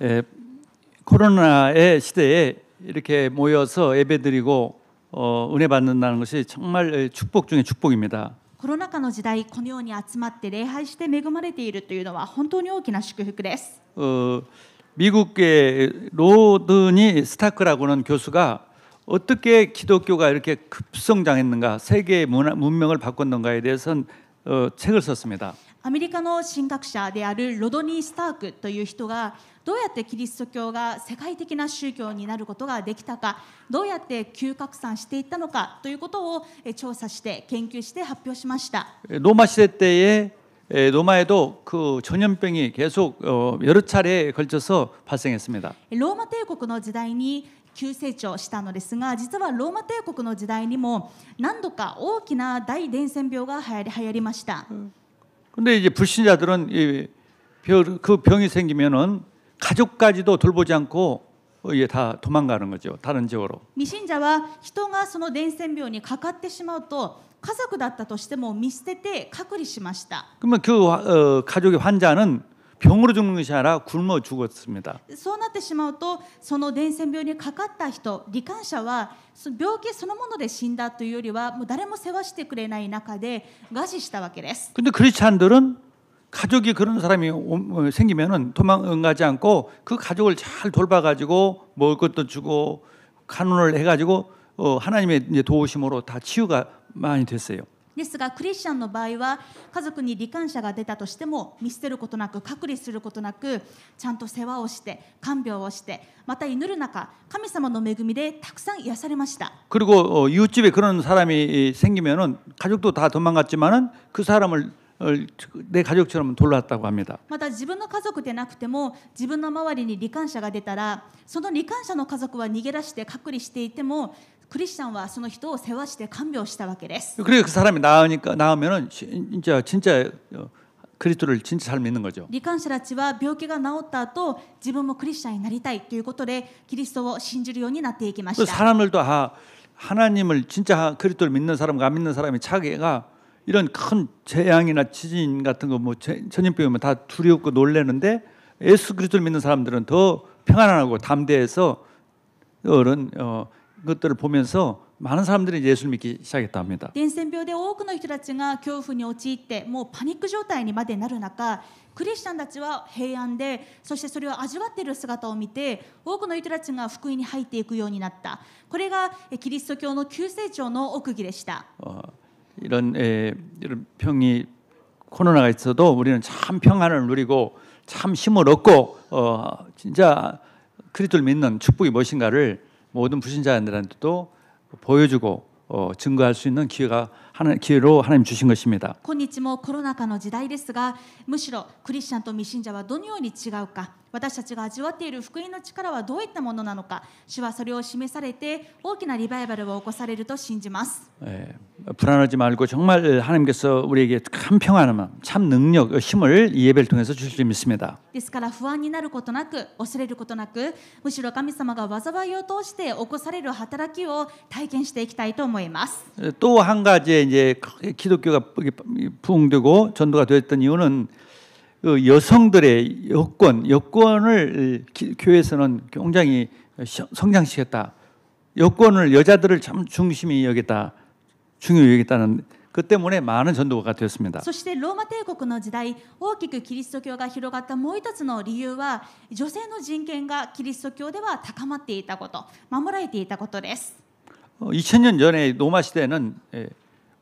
에, 코로나의 시대에 이렇게 모여서 예배드리고 은혜 받는다는 것이 정말 축복 중에 축복입니다. コロナ禍の時代、このように集まって礼拝して恵まれているというのは本当に大きな祝福です。 미국의 로드니 스타크라고는 교수가 어떻게 기독교가 이렇게 급성장했는가, 세계의 문명을 바꿨는가에 대해서는 책을 썼습니다. アメリカの神学者であるロドニー・スタークという人がどうやってキリスト教が世界的な宗教になることができたか、どうやって急拡散していったのかということを調査して研究して発表しました。 로마 시대 때에 로마에도 그 전염병이 계속 여러 차례에 걸쳐서 발생했습니다. ローマ帝国の時代に急成長したのですが、実はローマ帝国の時代にも何度か大きな大伝染病が流行りました。 근데 이제 불신자들은 그 병이 생기면은 가족까지도 돌보지 않고 다 도망가는 거죠. 다른 지역으로. 未信者は人がその伝染病にかかってしまうと家族だったとしても見捨てて隔離しました。 그러면 그 가족의 환자는 병으로 죽는 것이 아니라 굶어 죽었습니다. そうなってしまうと、その伝染病にかかった人、罹患者は病気そのもので死んだというよりは、もう誰も世話してくれない中で餓死したわけです。 근데 크리스찬들은 가족이 그런 사람이 생기면은 도망가지 않고 그 가족을 잘 돌봐가지고 먹을 것도 주고 간호를 해가지고 하나님의 이제 도우심으로 다 치유가 많이 됐어요. ですがクリスチャンの場合は家族に罹患者が出たとしても見捨てることなく隔離することなくちゃんと世話をして看病をしてまた祈る中神様の恵みでたくさん癒されました。 그리고 이웃집에 그런 사람이 생기면은 가족도 다 도망갔지만은 그 사람을 내 가족처럼 돌봤다고 합니다. また自分の家族でなくても自分の周りに罹患者が出たらその罹患者の家族は逃げ出して隔離していてもクリスチャンはその人を世話して看病したわけです。 그래서 그 사람이 나으면은 진짜 그리스도를 진짜 잘 믿는 거죠. 罹患者たちは病気が治った後自分もクリスチャンになりたいということでキリストを信じるようになっていきました。 사람들도 하나님을 진짜 그리스도를 믿는 사람과 안 믿는 사람의 차이가 이런 큰 재앙이나 지진 같은 거 뭐 전염병이 오면 다 두렵고 놀라는데 예수 그리스도를 믿는 사람들은 더 평안하고 담대해서 이런 것들을 보면서 많은 사람들이 예수를 믿기 시작했다 합니다. 伝染病で多くの人たちが恐怖に陥ってもうパニック状態にまでなる中、クリスチャンたちは平安で、そしてそれを味わっている姿を見て多くの人たちが福音に入っていくようになった。これがキリスト教の急成長の奥義でした。 이런 병이 코로나가 있어도 우리는 참 평안을 누리고 참 힘을 얻고 진짜 그리스도를 믿는 축복이 무엇인가를 모든 불신자들한테도 보여주고 증거할 수 있는 기회로 하나님 주신 것입니다. 今日もコロナ禍の時代ですが、むしろクリスチャンと未信者はどのように違うか、私たちが味わっている福音の力はどういったものなのか、主はそれを示されて大きなリバイバルを起こされると信じます。 불안하지 말고 정말 하나님께서 우리에게 참 평안함, 참 능력, 힘을 이 예배를 통해서 주실 줄 믿습니다. ですから不安になることなく、恐れることなく、むしろ神様が災いを通して起こされる働きを体験していきたいと思います。 또 한 가지 이제 기독교가 부흥되고 전도가 됐던 이유는 여성들의 여권을 교회에서는 굉장히 성장시켰다. 여권을 여자들을 참 중심이 여겼다, 중요히 여겼다는 그 때문에 많은 전도가 되었습니다. そしてローマ帝国の時代、大きくキリスト教が広がったもう一つの理由は、女性の人権がキリスト教では高まっていたこと、守られていたことです。 2000년 전에 로마 시대는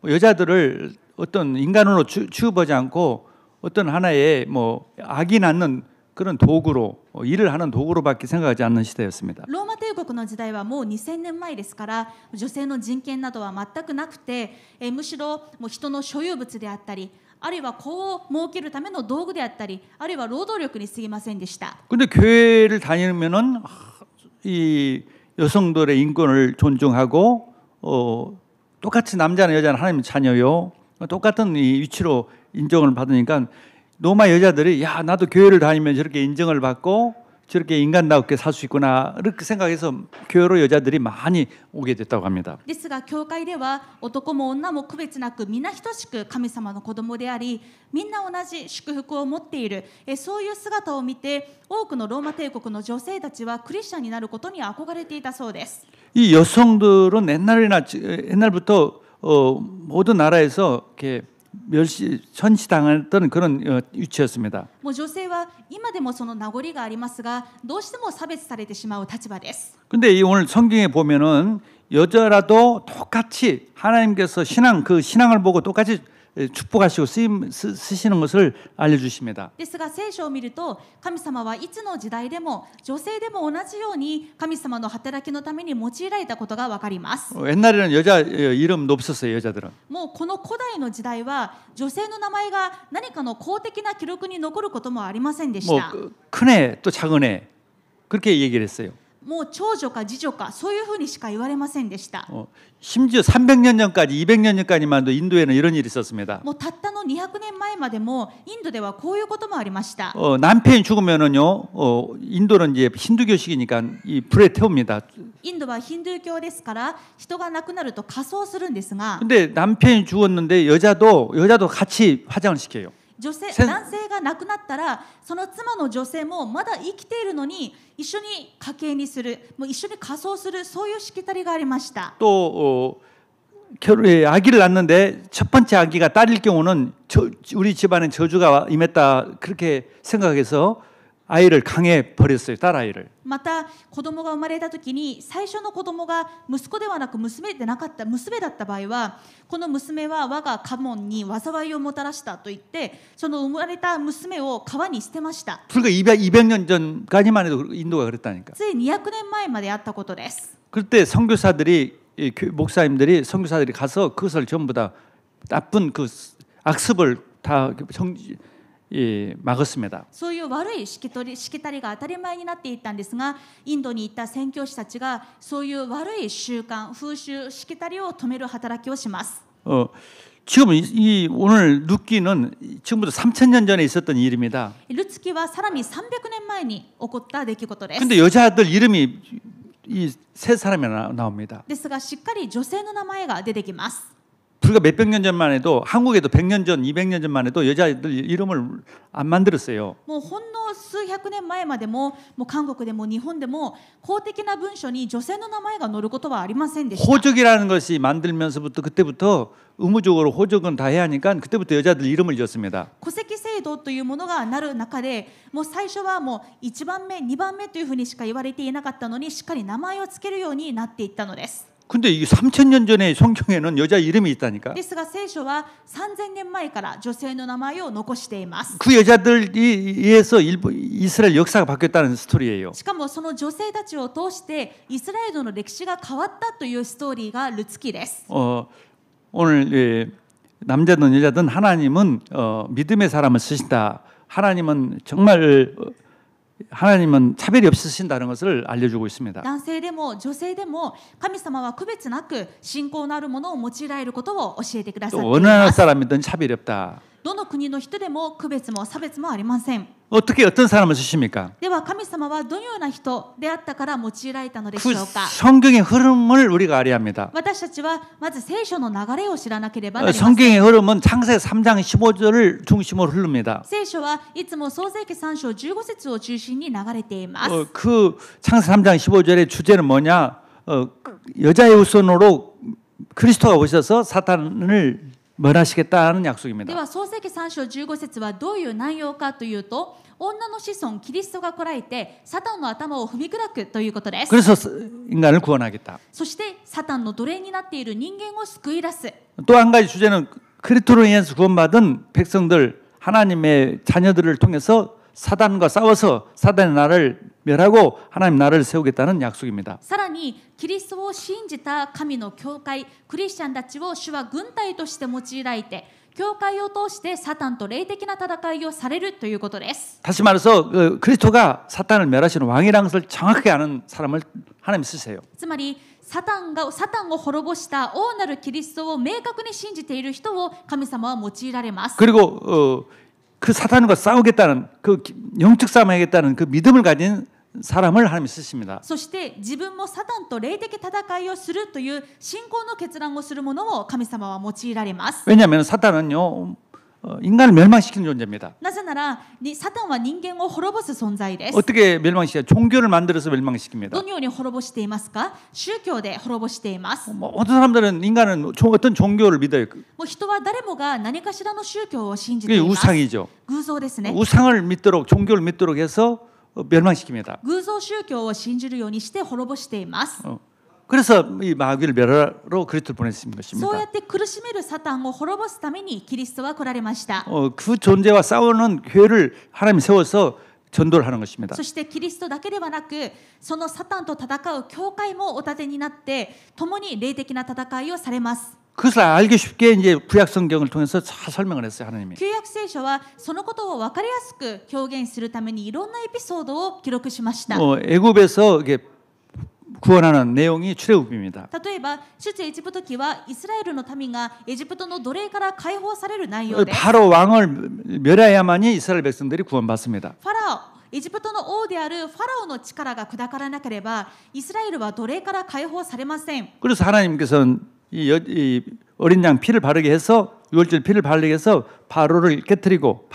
여자들을 어떤 인간으로 취급하지 않고 어떤 하나의 악이 낳는 그런 도구로 일을 하는 도구로밖에 생각하지 않는 시대였습니다. ローマ帝国の時代はもう2000年前ですから、女性の人権などは全くなくて、むしろもう人の所有物であったり、あるいは子を設けるための道具であったり、あるいは労働力に過ぎませんでした。 근데 교회를 다니면은 이 여성들의 인권을 존중하고 똑같이 남자나 여자는 하나님의 자녀요. 똑같은 이 위치로 인정을 받으니까 로마 여자들이 야 나도 교회를 다니면 저렇게 인정을 받고 저렇게 인간다웠게 살 수 있구나 이렇게 생각해서 교회로 여자들이 많이 오게 됐다고 합니다. ですが教会では男も女も区別なくみんな等しく神様の子供であり、みんな同じ祝福を持っている、そういう姿を見て多くのローマ帝国の女性たちはクリスチャンになることに憧れていたそうです。 이 여성들은 옛날부터 모든 나라에서 이렇게 천시당했던 그런 위치였습니다. もう女性は今でもその名残がありますが、どうしても差別されてしまう立場です。 근데 오늘 성경에 보면은 여자라도 똑같이 하나님께서 신앙을 보고 똑같이 축복하시고 쓰시는 것을 알려주십니다. ですが聖書を見ると、神様はいつの時代でも女性でも同じように神様の働きのために用いられたことがわかります。 옛날에는 여자 이름 없었어요. 여자들은. もうこの古代の時代は女性の名前が何かの公的な記録に残ることもありませんでし 뭐 た。 큰 애 또 작은 애 그렇게 얘기를 했어요. もう長女か次女かそういうふうにしか言われませんでした。 심지어 300년 전까지 200년 전까지만도 인도에는 이런 일이 있었습니다. もうたったの200年前までもインドではこういうこともありました。 남편이 죽으면은요, 인도는 이제 힌두교식이니까 이 불에 태웁니다. インドはヒンドゥー教ですから人が亡くなると火葬するんですが、 근데 남편이 죽었는데 여자도 같이 화장을 시켜요. 男性が亡くなったらその妻の女性もまだ生きているのに一緒に家系にする、もう一緒に火葬する、そういうしきたりがありました。 또 아기를 낳는데 첫 번째 아기가 딸일 경우는 우리 집안에 저주가 임했다 그렇게 생각해서 아이를 강에 버렸어요. 딸 아이를. また子供が生まれた時に最初の子供が息子ではなく娘だった場合は、この娘は我が家門に災いをもたらしたと言って、その生まれた娘を川に捨てました。 불과 200년 전까지만 해도 인도가 그랬다니까. つい200年前まであったことです。 그때 선교사들이 가서 그것을 전부 다 나쁜 그 악습을 다 막았습니다. そういう悪いしきたりが当たり前になっていったんですが、インドに行った宣教師たちがそういう悪い習慣、風習、しきたりを止める働きをします。 지금 오늘 룻기는 지금부터 3,000년 전에 있었던 일입니다. ルツキはさらに300年前に起こった出来事です。 근데 여자들 이름이 이 세 사람이 나옵니다. ですがしっかり女性の名前が出てきます。 불과 몇백 년 전만 해도 한국에도 100년 전, 200년 전만 해도 여자들 이름을 안 만들었어요. もうほんの数百年前までもう韓国でも日本でも公的な文書に女性の名前が載ることはありませんでした。 호적이라는 것이 만들면서부터 그때부터 의무적으로 호적은 다 해야 하니까 그때부터 여자들 이름을 지었습니다. 戸籍制度というものがなる中で、もう最初はもう1番目、2番目というふうにしか言われていなかったのに、しっかり名前をつけるようになっていったのです。 근데 이게 3,000년 전에 성경에는 여자 이름이 있다니까. ですが聖書は3000年前から女性の名前を残しています。 그 여자들에 의해서 이스라엘 역사가 바뀌었다는 스토리예요. しかもその女性たちを通してイスラエルの歴史が変わったというストーリーがルツキです。 오늘 남자든 여자든 하나님은 믿음의 사람을 쓰신다. 하나님은 정말 하나님은 차별이 없으신다는 것을 알려주고 있습니다. 男性でも女性でも神様は区別なく信仰のあるものを用いられることを教えてくださってい 또 어느 나라 ます。 사람이든 차별이 없다. どの国の人でも区別も差別もありません。 어떤 사람을 쓰십니까? では神様はどのような人であったから用いられたのでしょ 그 うか。 성경의 흐름을 우리가 알아야 합니다. 私たちはまず聖書の流れを知らなければなりません。 성경의 흐름은 창세기 3장 15절을 중심으로 흐릅니다. 聖書はいつも創世記3章15節を中心に流れています。 그 창세기 3장 15절의 주제는 뭐냐? 여자의 후손으로 그리스도가 오셔서 사탄을 멸하시겠다는 약속입니다. では創世記3章15節はどういう内容かというと、女の子孫キリストが来られてサタンの頭を踏み砕くということです。 그래서 인간을 구원하겠다. そしてサタンの奴隷になっている人間を救い出す。 또 한 가지 주제는 그리스도로 인해서 구원받은 백성들 하나님의 자녀들을 통해서 사단과 싸워서 사단의 나라를 멸하고 하나님 나라를 세우겠다는 약속입니다. さらにキリストを信じた神の教会クリスチャンたちを主は軍隊として用いられて、教会を通してサタンと霊的な戦いをされるということです。 다시 말해서 그리스도가 사탄을 멸하시는 왕이라는 것을 정확하게 아는 사람을 하나님 쓰세요. つまりサタンを滅ぼした王なるキリストを明確に信じている人を神様は用いられます。 그리고 그 사탄과 싸우겠다는 그 영적 싸움하겠다는 그 믿음을 가진 사람을 하나님이 쓰십니다. そして自分もサタンと霊的戦いをするという信仰の決断をする者を神様は用いられます。 왜냐하면 사탄은요 인간을 멸망시키는 존재입니다. なぜならサタンは人間を滅ぼす存在です。 어떻게 멸망시켜요? 종교를 만들어서 멸망시킵니다. どのように滅ぼしていますか？宗教で滅ぼしています。 어떤 사람들은 인간은 어떤 종교를 믿어요. もう人は誰もが何かしらの宗教を信じ 그게 ています。 우상이죠. 偶像ですね。 우상을 믿도록 종교를 믿도록 해서 멸망시킵니다. 偶像宗教を信じるようにして滅ぼしています。 그래서 이 마귀를 멸하러 그리스도를 보내신 そうや 것입니다. って苦しめるサタンを滅ぼすためにキリストは来られました。 그 존재와 싸우는 교회를 하나님이 세워서 전도를 하는 것입니다. そしてキリストだけではなく、そのサタンと戦う教会もお立てになって、共に霊的な戦いをされます。 그것을 알기 쉽게 이제 구약 성경을 통해서 잘 설명을 했어요, 하나님이. 旧約聖書はそのことを分かりやすく表現するためにいろんなエピソードを記録しました。 애굽에서 이게 구원하는 내용이 출애굽입니다. 例えば出エジプト記はイスラエルの民がエジプトの奴隷から解放される内容です。 바로 왕을 멸해야만이 이스라엘 백성들이 구원받습니다. ファラオエジプトの王であるファラオの力が砕からなければイスラエルは奴隷から解放されません。 그래서 하나님께서는 이 어린 양 피를 바르게 해서 유월절 피를 바르게 해서 바로를 깨뜨리고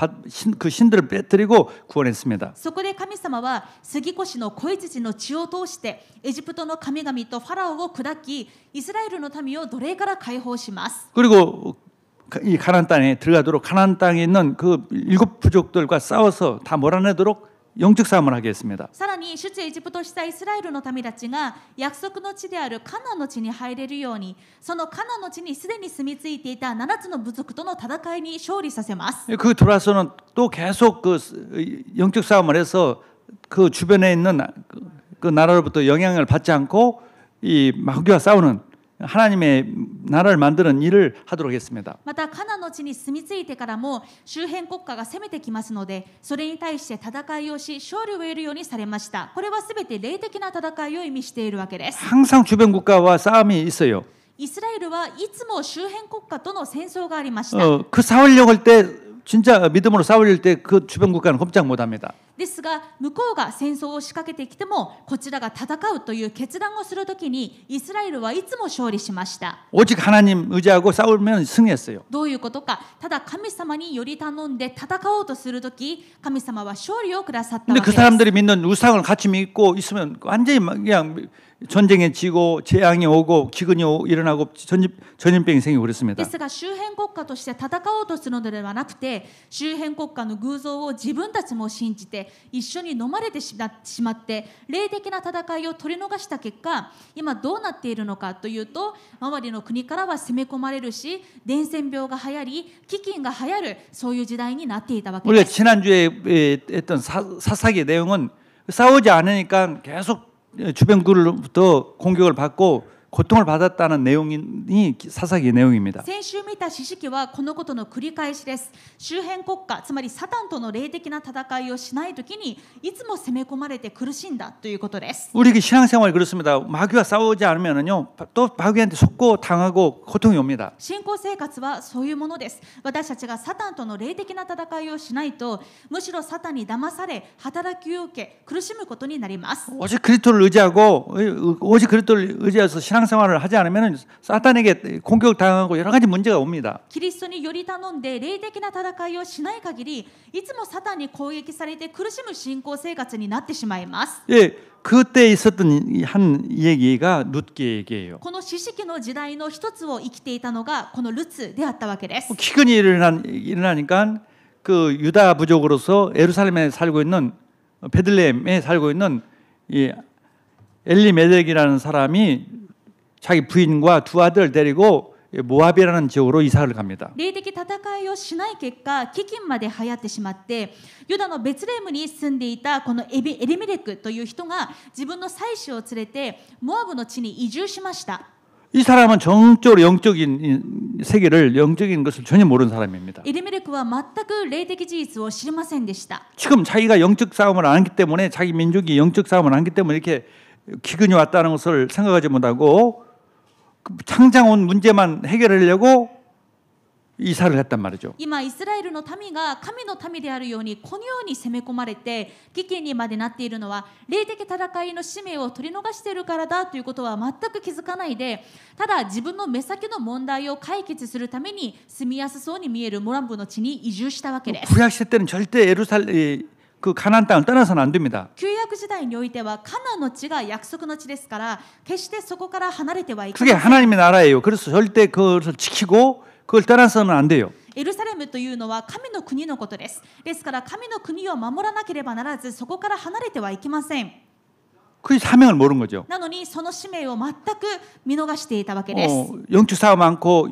그 신들을 빼뜨리고 구원했습니다. そこで神様は杉越の子羊の血を通してエジプトの神々とファラオを砕きイスラエルの民を奴隷から解放します。 그리고 이 가나안 땅에 들어가도록 가나안 땅에 있는 그 일곱 부족들과 싸워서 다 몰아내도록 영적 싸움을 하게 했습니다. さらに出エジプトしたイスラエルの民たちが約束の地であるカナンの地に入れるようにそのカナンの地にすでに住み着いていた7つの部族との戦いに勝利させます。 그 돌아서는 또 계속 그 영적 싸움을 해서 그 주변에 있는 그 나라로부터 영향을 받지 않고 이 마귀와 싸우는 하나님의 나라를 만드는 일을 하도록 했습니다. またカナンの地に住み着いてからも周辺国家が攻めてきますのでそれに対して戦いをし勝利を得るようにされました。これはすべて霊的な戦いを意味しているわけです。 항상 주변 국가와 싸움이 있어요. イスラエルはいつも周辺国家との戦争がありました。 그 싸우려고 할 때 진짜 믿음으로 싸울 때 그 주변 국가는 꼼짝 못합니다. ですが向こうが戦争を仕掛けてきてもこちらが戦うという決断をするときにイスラエルはいつも勝利しました。 오직 하나님 의지하고 싸우면 승리했어요. どういうことか。ただ神様により頼んで戦おうとするとき神様は勝利をくださった 근데 わ 그 けです。 사람들이 믿는 우상을 같이 믿고 있으면 완전히 그냥 전쟁에 지고 재앙이 오고 기근이 일어나고 전염병이 생기고 그랬습니다. ですが周辺国家として戦おうとするのではなくて周辺国家の偶像を自分たちも信じて一緒に飲まれてしまって霊的な戦いを取り逃した結果今どうなっているのかというと周りの国からは攻め込まれるし伝染病が流行り飢饉が流行るそういう時代になっていたわけ 우리가 です。 지난주에 했던 사사기 내용은 싸우지 않으니까 계속 주변국으로부터 공격을 받고 고통을 받았다는 내용이 사사기 내용입니다. 先週見た詩式はこのことの繰り返しです。周辺国家つまりサタンとの霊的な戦いをしないときにいつも攻め込まれて苦しんだということです。 우리 신앙생활이 그렇습니다. 마귀와 싸우지 않으면요 또 마귀한테 속고 당하고 고통이 옵니다. 信仰生活はそういうものです。私たちがサタンとの霊的な戦いをしないとむしろサタンに騙され働きを受け苦しむことになります。 오직 그리스도를 의지하고 오직 그리스도를 의지해서 신앙생활을 하지 않으면 사탄에게 공격을 당하고 여러 가지 문제가 옵니다. キリストにより頼んで霊的な戦いをしない限りいつもサタンに攻撃されて苦しむ信仰生活になってしまいます。 예, 그때 있었던 한 얘기가 룻기 얘기예요. この詩式の時代の一つを生きていたのがこのルツであったわけです。 기근이 일어나니까 그 유다 부족으로서 예루살렘에 살고 있는 베들레헴에 살고 있는 이 엘리멜렉이라는 사람이 자기 부인과 두 아들을 데리고 모압이라는 지역으로 이사를 갑니다. 霊的戦いをしない結果飢饉まで流行ってしまってユダのベツレヘムに住んでいたこのエリメレクという人が自分の妻子を連れてモアブの地に移住しました。 이 사람은 정적으로 영적인 세계를 영적인 것을 전혀 모르는 사람입니다. エリメレクは全く霊的事実を知りませんでした。 지금 자기가 영적 싸움을 안 했기 때문에 자기 민족이 영적 싸움을 안 했기 때문에 이렇게 기근이 왔다는 것을 생각하지 못하고 당장 온 문제만 해결하려고 이사를 했단 말이죠. 今イスラエルの民が神の民であるようにこのように攻め込まれて危険にまでなっているのは霊的戦いの使命を取り逃しているからだということは全く気づかないで、ただ自分の目先の問題を解決するために住みやすそうに見えるモラブの地に移住したわけです。 구약 시대 때는 절대 그 가나안 땅을 떠나서는 안 됩니다. 旧約時代においてはカナンの地が約束の地ですから決してそこから離れてはいけ 그게 ません。 하나님의 나라예요. 그래서 절대 그것을 지키고 그걸 떠나서는 안 돼요. エルサレムというのは神の国のことです。ですから神の国を守らなければならずそこから離れてはいけません。 그 사명을 모르는 거죠. なのにその使命を全く見逃していたわけです。 영적 싸움 많고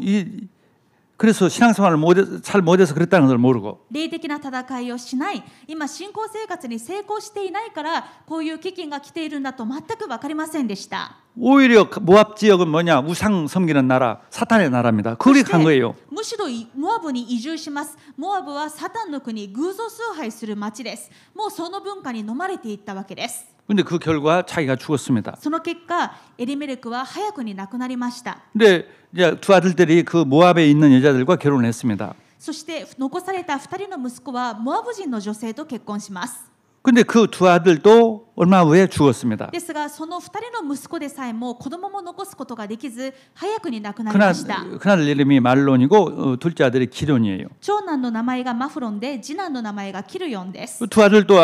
그래서 신앙생활을 잘 못해서 그랬다는 걸 모르고 霊的な戦いをしない、今信仰生活に成功していないからこういう飢饉が来ているんだと全く分かりませんでした。 오히려 모압 지역은 뭐냐? 우상 섬기는 나라, 사탄의 나라입니다. 그리 간 거예요. むしろモアブに移住します。モアブはサタンの国、偶像崇拝する町です。もうその文化に飲まれていったわけです。 근데 그 결과 자기가 죽었습니다. その結果エリメレクは早くに亡くなりました。 근데 이제 두 아들들이 그 모압에 있는 여자들과 결혼을 했습니다. そして残された2人の息子はモアブ人の女性と結婚します。 근데 그 두 아들도 얼마 후에 죽었습니다. ですがその2人の息子でさえも子供も残すことができず早くに亡くなりました。 큰아들 이름이 말론이고 둘째 아들이 기론이에요. 長男の名前がマフロンで次男の名前がキルヨンです。 두 아들도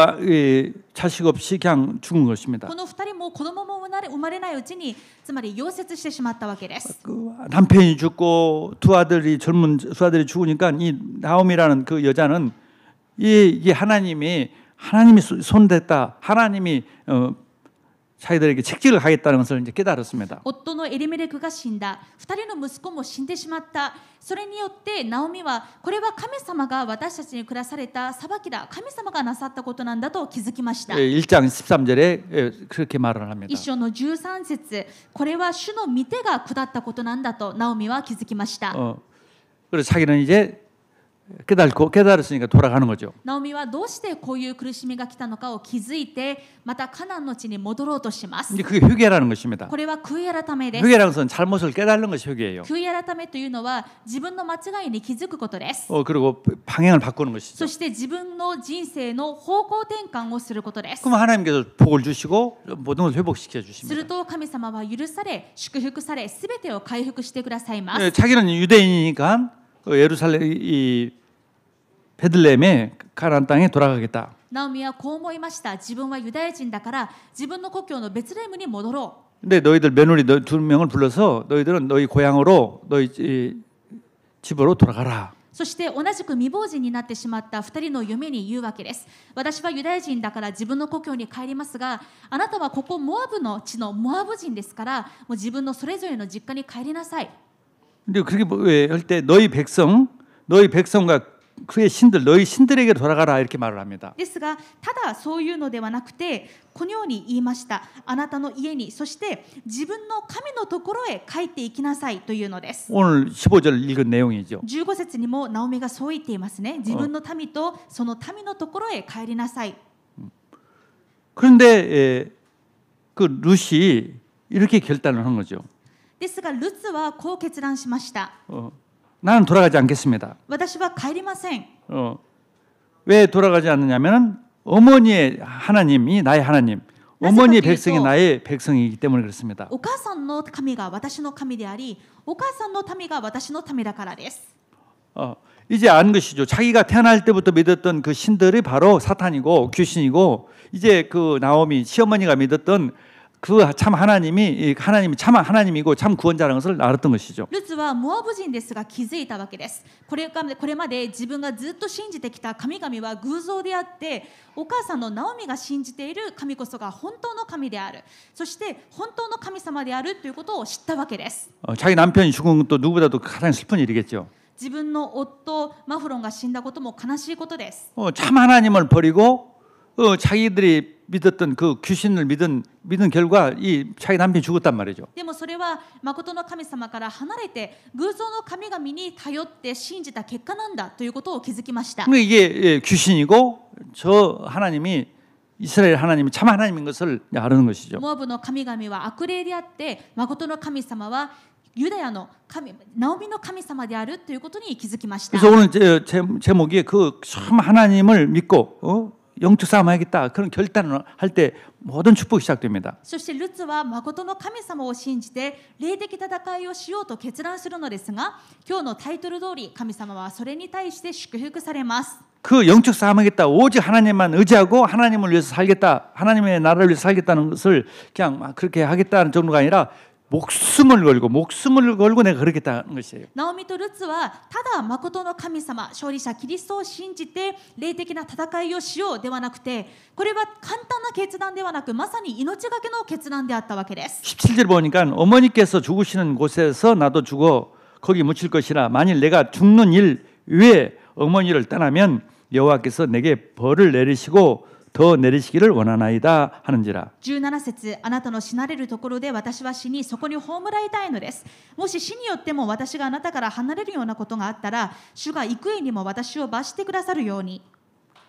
자식 없이 그냥 죽은 것입니다. この2人も子供も生まれないうちにつまり溶接してしまったわけです。 남편이 죽고 두 아들이 죽으니까 이 나옴이라는 그 여자는 이게 하나님이 손댔다. 하나님이 자기들에게 책직을 하겠다는 것을 이제 깨달았습니다. 夫のエリメレクが死んだ、2人の息子も死んでしまった。それによってナオミはこれは神様が私たちに下された裁きだ、神様がなさったことなんだと気づきました。 1장 13절에 그렇게 말을 합니다. 一章の13節、これは主の御手が下ったことなんだとナオミは気づきました。 그래서 자기는 이제 깨달았으니까 돌아가는 거죠. ナオミはどうしてこういう苦しみが来たのかを気づいてまたカナンの地に戻ろうとします。 이제 그게 회개라는 것입니다. これは悔い改めです。 회개라는 것은 잘못을 깨달는 것이 회개예요. 悔い改めというのは自分の間違いに気づくことです。 그리고 방향을 바꾸는 것이죠. そして自分の人生の方向転換をすることです。 그럼 하나님께서 복을 주시고 모든 것을 회복시켜 する 주십니다. と神様は許され祝福されすべてを回復してくださいます。 자기는 유대인이니까 예루살렘 이 베들레헴의 가나안 땅에 돌아가겠다. ナオミはこう思いました。自分はユダヤ人だから自分の故郷のベツレヘムに戻ろう。 근데 너희들 며느리 두 명을 불러서 너희들은 너희 고향으로 너희 집으로 돌아가라. そして同じく未亡人になってしまった2人の嫁に言うわけです。私はユダヤ人だから自分の故郷に帰りますが、あなたはここモアブの地のモアブ人ですからもう自分のそれぞれの実家に帰りなさい。 근데 그렇게 할 때 너희 백성과 그의 신들 너희 신들에게 돌아가라 이렇게 말을 합니다. ですがただそういうのではなくてこのように言いました。あなたの家にそして自分の神のところへ帰っていきなさいというのです。 오늘 15절 읽은 내용이죠. 15節にもナオミがそう言っていますね。自分の民とその民のところへ帰りなさい。 그런데 그 룻이 이렇게 결단을 한 거죠. ですがルツはこう決断しました。 나는 돌아가지 않겠습니다. 私は帰りません。 왜 돌아가지 않느냐면은 어머니의 하나님이 나의 하나님, 어머니의 백성이 나의 백성이기 때문에 그렇습니다. お母さんの神が私の神であり、お母さんの民が私の民だからです。 이제 안 것이죠. 자기가 태어날 때부터 믿었던 그 신들이 바로 사탄이고 귀신이고 이제 그 나오미 시어머니가 믿었던 그 참 하나님이 참 하나님이고 참 구원자라는 것을 알았던 것이죠. ルツはモアブ人ですが気づいたわけです。これまで自分がずっと信じてきた神々は偶像であって、お母さんのナオミが信じている神こそが本当の神である。そして本当の神様であるということを知ったわけです。 자기 남편이 죽은 것도 누구보다도 가장 슬픈 일이겠죠. 自分の夫マフロンが死んだことも悲しいことです。 참 하나님을 버리고 자기들이 믿었던 그 귀신을 믿은 결과 이 자기 남편이 죽었단 말이죠. でもそれは誠の神様から離れて偶像の神々に頼って信じた結果なんだということを気づきました。 이게 귀신이고 저 하나님이 이스라엘 하나님이 참 하나님인 것을 아는 것이죠. モアブの神々は悪霊であって誠の神様はユダヤの神、ナオミの神様であるということに気づきました。 그래서 오늘 제목이 그 참 하나님을 믿고 영적 싸움하겠다 그런 결단을 할 때 모든 축복이 시작됩니다. そしてルツは誠の神様を信じて霊的戦いをしようと決断するのですが、今日のタイトル通り神様はそれに対して祝福されます。 그 영적 싸움하겠다 오직 하나님만 의지하고 하나님을 위해서 살겠다 하나님의 나라를 위해서 살겠다는 것을 그냥 막 그렇게 하겠다는 정도가 아니라 목숨을 걸고 내가 그러겠다는 것이에요. ナオミとルツはただ誠の神様、勝利者キリストを信じて霊的な戦いをしようではなくて、これは簡単な決断ではなくまさに命がけの決断であったわけです。 17절 보니까 어머니께서 죽으시는 곳에서 나도 죽어 거기 묻힐 것이라 만일 내가 죽는 일 외에 어머니를 떠나면 여호와께서 내게 벌을 내리시고 더 내리시기를 원하나이다 하는지라. 17節、あなたの死なれるところで私は死にそこに葬らいたいのです。もし死によっても私があなたから離れるようなことがあったら、主が幾重にも私を罰してくださるように。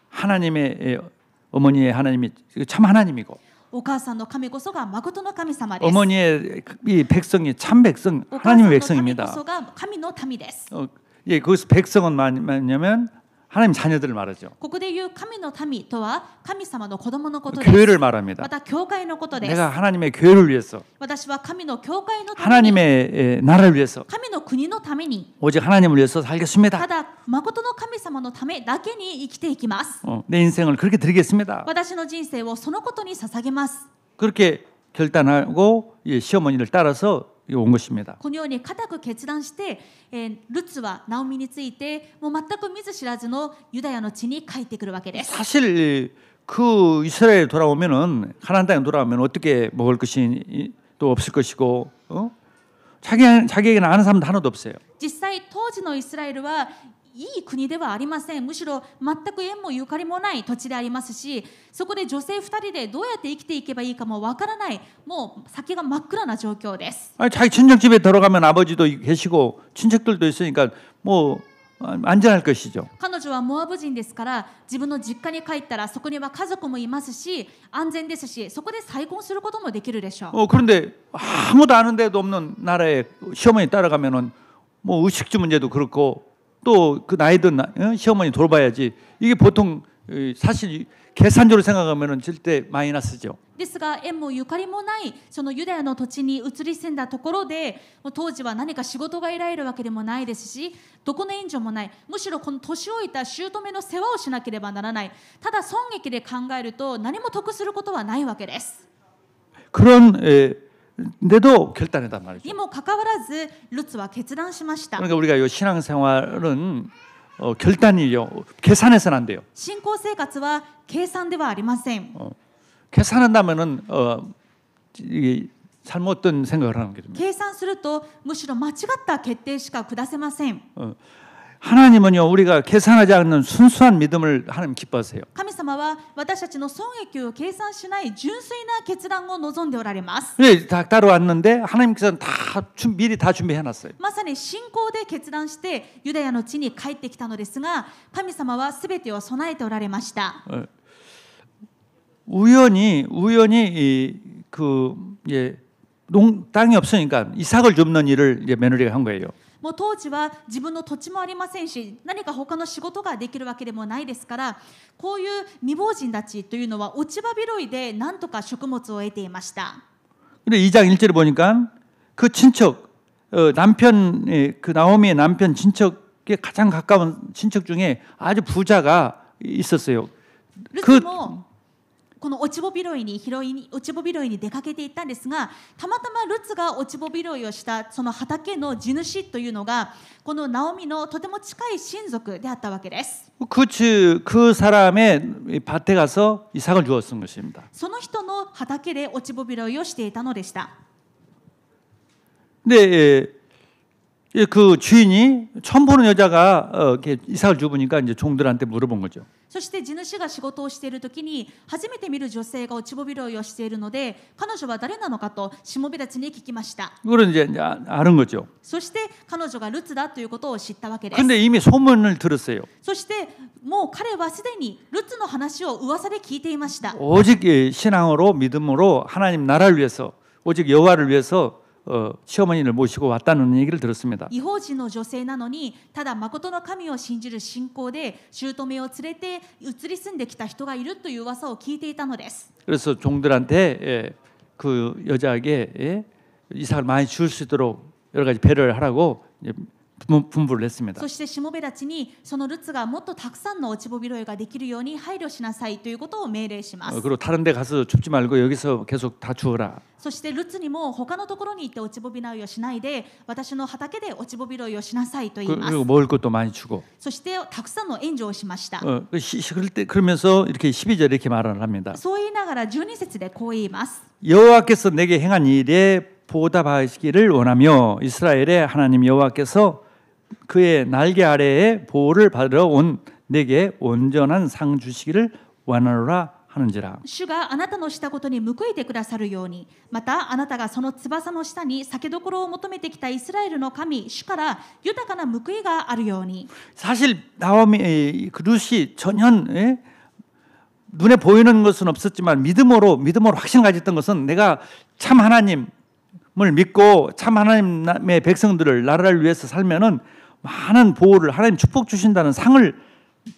하나님의 어머니의 하나님이 참 하나님이고 お母さんの神こそが誠の神様です。 어머니의 이 백성이 참 백성 お母さん 하나님의 の神こ 백성입니다. そが神の民です。 예, 거기서 백성은 뭐냐면 하나님 자녀들을 말하죠. ここで言う神の民とは神様の子供のことです。 교회를 말합니다. また教会のことです。 내가 하나님의 교회를 위해서 私は神の教会のために、 하나님의 나라를 위해서 神の国のために、 오직 하나님을 위해서 た 살겠습니다. だ誠の神様のためだけに生きていきます。 내 인생을 그렇게 드리겠습니다. 私の人生をそのことに捧げます。 그렇게 결단하고 시어머니를 따라서 온 것입니다. このように固く決断して、ルツはナオミについてもう全く見ず知らずのユダヤの地に帰ってくるわけです。 사실 그 이스라엘에 돌아오면은 가나안 땅에 돌아오면 어떻게 먹을 것이 또 없을 것이고 자기에게는 아는 사람도 하나도 없어요. 実際当時のイスラエルはいい国ではありません。むしろ全く縁もゆかりもない土地でありますし、そこで女性2人でどうやって生きていけばいいかもわからない、もう先が真っ暗な状況です。 자기 친척 집에 들어가면 아버지도 계시고 친척들도 있으니까 뭐 안전할 것이죠. 彼女はモアブ人ですから、自分の実家に帰ったらそこには家族もいますし安全ですし、そこで再婚することもできるでしょう。 그런데 아무도 아는 데도 없는 나라에 시어머니 따라가면은 뭐 의식주 문제도 그렇고 또 그 나이든 시어머니 돌봐야지. 이게 보통 사실 계산적으로 생각하면은 절대 마이너스죠. ですが縁もゆかりもないそのユダヤの土地に移り住んだところで、もう当時は何か仕事が得られるわけでもないですし、どこの援助もない。むしろこの年老いた姑の世話をしなければならない。ただ損益で考えると何も得することはないわけです。 그런데도 결단했단 말이죠. にもかかわらずルツは決断しました。 그러니까 우리가 이 신앙생활은 결단이요. 계산해서는 안 돼요. 信仰生活は計算ではありません。 계산한다면은 이게 잘못된 생각을 하는 게 됩니다. 計算するとむしろ間違った決定しか下せません。 하나님은요 우리가 계산하지 않는 순수한 믿음을 하나님 기뻐하세요. 神様は私たちの損益を計算しない純粋な決断を望んでおられます。 다 따라왔는데 하나님께서는 미리 다 준비해놨어요. まさに信仰で決断してユダヤの地に帰ってきたのですが、神様はすべてを備えておられました。 우연히 땅이 없으니까 이삭을 줍는 일을 이제 며느리가 한 거예요. もう当時は自分の土地もありませんし、何か他の仕事ができるわけでもないですから、こういう未亡人たちというのは落ち葉拾いで何とか食物を得ていました。 근데 2장 1절에 보니까 그 친척 남편 그 나오미의 남편 친척에 가장 가까운 친척 중에 아주 부자가 있었어요. ルツもこの落ち葉拾いに出かけていったんですが、たまたまルツが落ち葉拾いをしたその畑の地主というのがこのナオミのとても近い親族であったわけです。 그 사람의 밭에 가서 이삭을 주었던 것입니다. その人の畑で落ち葉拾いをしていたのでした。 근데 그 주인이 처음 보는 여자가 이삭을 주보니까 이제 종들한테 물어본 거죠. そして地主が仕事をしているときに初めて見る女性が落ち葉拾いをしているので、彼女は誰なのかとしもべたちに聞きました。 그걸 이제 아는 거죠. そして彼女がルツだということを知ったわけです。 근데 이미 소문을 들었어요. そしてもう彼はすでにルツの話を噂で聞いていました。 오직 신앙으로 믿음으로 하나님 나라를 위해서 오직 여호와를 위해서 시어머니를 모시고 왔다는 얘기를 들었습니다. 異邦人の女性なのにただ誠の神を信じる信仰で姑を連れて移り住んできた人がいるという噂を聞いていたのです。 그래서 종들한테 그 여자에게 이삭을 많이 줄 수 있도록 여러 가지 배려를 하라고 분부를 했습니다. そしてしもべたちにそのルツがもっとたくさんの落ち穂拾いができるように配慮しなさいということを命令します。 그리고 다른 데 가서 줍지 말고 여기서 계속 다 주어라. そしてルツにも他のところに行って落ち穂拾いをしないで私の畑で落ち穂拾いをしなさいと言います。 그리고 먹을 것도 많이 주고. そしてたくさんの援助をしました。 그러면서 이렇게 12절에 이렇게 말을 합니다. そう言いながら12節でこう言います。 여호와께서 내게 행한 일에 보답하시기를 원하며 이스라엘의 하나님 여호와께서 그의 날개 아래에 보호를 받으러 온 내게 온전한 상 주시기를 원하노라 하는지라. 主があなたのしたことに報いてくださるように、またあなたがその翼の下に酒どころを求めてきたイスラエルの神主から豊かな報いがあるように。 사실 나오미 그 룻이 전혀 눈에 보이는 것은 없었지만 믿음으로 확신을 가졌던 것은 내가 참 하나님을 믿고 참 하나님의 백성들을 나라를 위해서 살면은 많은 보호를 하나님 축복 주신다는 상을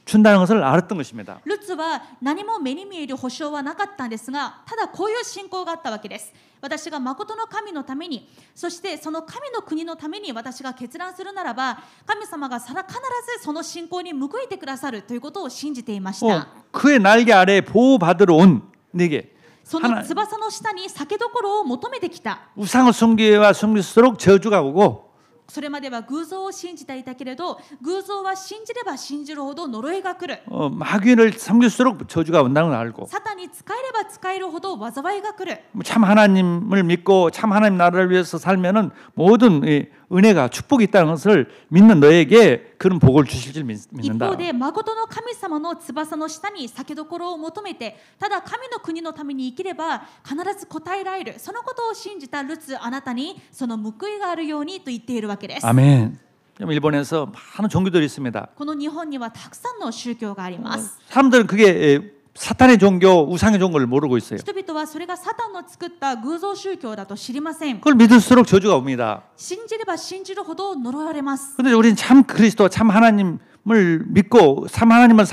준다는 것을 알았던 것입니다. ルツは何も目に見える保証はなかったんですが、ただこういう信仰があったわけです。私が誠の神のために、そしてその神の国のために私が決断するならば、神様が必ずその信仰に報いてくださるということを信じていました。 그의 날개 아래에 보호받으러 온 내게 その翼の下に酒どころを求めてきた。 우상을 섬기와 섬길수록 저주가 오고 それまでは偶像を信じていたけれど、偶像は信じれば信じるほど呪いが来る。 마귀를 섬길수록 저주가 온다는 걸 알고 サタンに仕えれば仕えるほど災いが来る。 참 하나님을 믿고 참 하나님 나라를 위해서 살면은 모든 은혜가 축복이 있다는 것을 믿는 너에게 그런 복을 주실 줄 一 믿는다. 方で誠の神様の翼の下に酒どころを求めて、ただ神の国のために生きれば必ず答えられる。そのことを信じたルツ、あなたにその報いがあるようにと言っているわけです。 아멘. 일본에서 많은 종교들이 있습니다. この日本にはたくさんの宗教があります。 사람들은 그게 사탄의 종교, 우상의 종교를 모르고 있어요. 人々はそれがサタンの作った偶像宗教だと知りません。 그걸 믿을수록 저주가 옵니다. 信じれば信じるほど呪われます。 그런데 우리는 참 그리스도, 참 하나님을 믿고 참 하나님을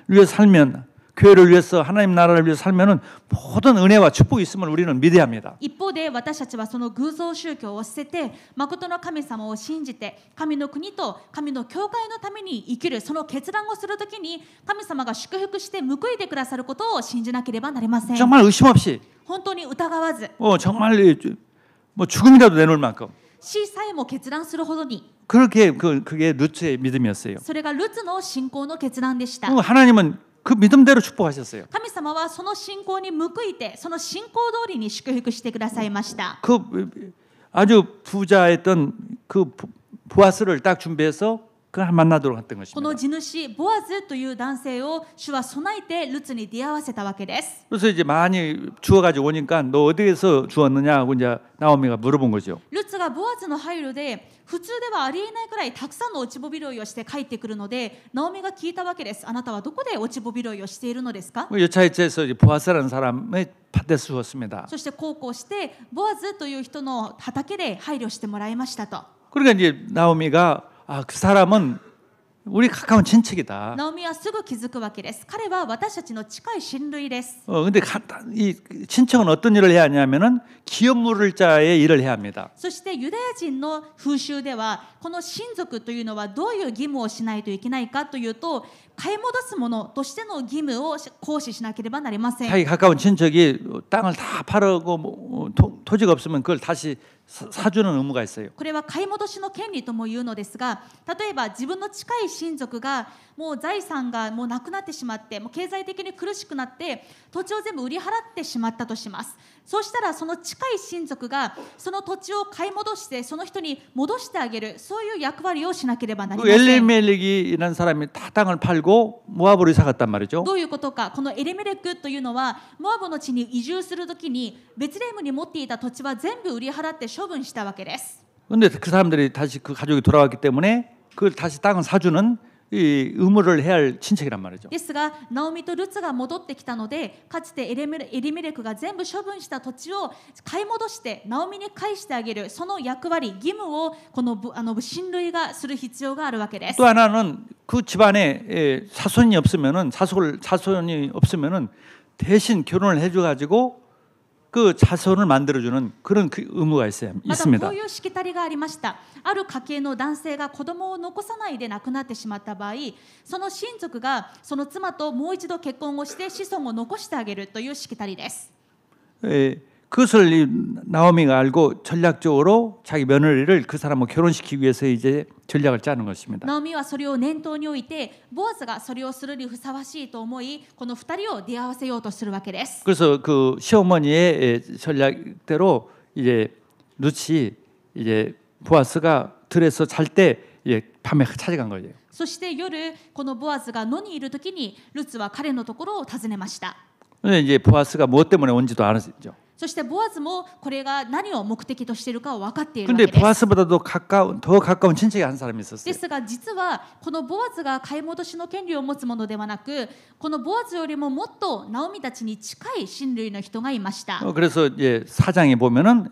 위해서 살면 교회를 위해서 하나님 나라를 위해서 살면은 모든 은혜와 축복이 있음을 우리는 믿어야 합니다. 一方で私たちはその偶像宗教を捨てて誠の神様を信じて神の国と神の教会のために生きるその決断をするときに神様が祝福して報いてくださることを信じなければなりません。 정말 의심 없이 本当に疑わず 정말 뭐 죽음이라도 내놓을 만큼 死さえも決断するほどに 그렇게 그게 루츠의 믿음이었어요. それがルツの信仰の決断でした。 하나님은 그 믿음대로 축복하셨어요. 神様はその信仰に報いてその信仰通りに祝福してくださいました。 그 아주 부자였던 그 보아스를 딱 준비해서 그 만나도록 했던 この 것입니다. 地主ボアズという男性を主は備えてルツに出会わせたわけです。 그래서 이제 많이 주워가지고 오니까 너 어디에서 주웠느냐 하고 이제 나오미가 물어본 거죠. ルツがボアズの配慮で普通ではありえないくらいたくさんの落ち穂拾いをして帰ってくるのでナオミが聞いたわけです。あなたはどこで落ち穂拾いをしているのですか？ 여차이체에서 보아스라는 사람의 밭에 주었습니다. そしてこうしてボアズという人の畑で配慮してもらいましたと。 그러니까 이제 나오미가 그 사람은 우리 가까운 친척이다. ナオミはすぐ気づくわけです。彼は私たちの近い親類です。 근데 이 친척은 어떤 일을 해야 하냐면은 기업 물을 자의 일을 해야 합니다. そしてユダヤ人の風習ではこの親族というのはどういう義務をしないといけないかというと買い戻すものとしての義務を行使しなければなりません。 자기 가까운 친척이 땅을 다 팔고 뭐 토지가 없으면 그걸 다시 사주는 의무가 있어요. これは買い戻しの権利とも言うのですが、例えば自分の近い親族がもう財産がもうなくなってしまってもう経済的に苦しくなって土地を全部売り払ってしまったとします。そうしたらその近い親族がその土地を買い戻してその人に戻してあげるそういう役割をしなければなりません。 엘리멜렉이라는 사람이 다 땅을 팔고 모압으로 이사 갔단 말이죠. どういうことか。このエレメレクというのはモアブの地に移住するときにベツレヘムに持っていた土地は全部売り払って処分したわけです。 그런데 그 사람들이 다시 그 가족이 돌아왔기 때문에 그걸 다시 땅을 사주는 이 의무를 해야 할 친척이란 말이죠. ですがナオミとルツが戻ってきたので、かつてエリメレクが全部処分した土地を買い戻してナオミに返してあげる、その役割義務をこの親類がする必要があるわけです。 또 하나는 그 집안에 사손이 없으면은 대신 결혼을 해줘가지고 그 자손을 만들어주는 그런 의무가 またこ 있습니다. ういうしきたりがありました。ある家系の男性が子供を残さないで亡くなってしまった場合、その親族がその妻ともう一度結婚をして子孫を残してあげるというしきたりです。 그것을 이 나오미가 알고 전략적으로 자기 며느리를 그 사람과 결혼시키기 위해서 이제 전략을 짜는 것입니다. ナオミはそれを念頭に置いて、ボアズがそれをするにふさわしいと思い、この2人を出会わせようとするわけです。 그래서 그 시어머니의 전략대로 이제 루치 이제 보아스가 들에서 잘 때 이제 밤에 찾아간 거예요. そして夜、このボアズが野にいるときにルツは彼のところを訪ねました。 근데 이제 보아스가 무엇 때문에 온지도 알았죠. そしてボアズもこれが何を目的としているかを分かっているわ 근데 けです。 보아스보다도 더 가까운 친척이 한 사람이 있었어요. ですが実はこのボアズが買い戻しの権利を持つものではなく、このボアズよりももっとナオミたちに近い親類の人がいました。 그래서 이제 사장에 보면은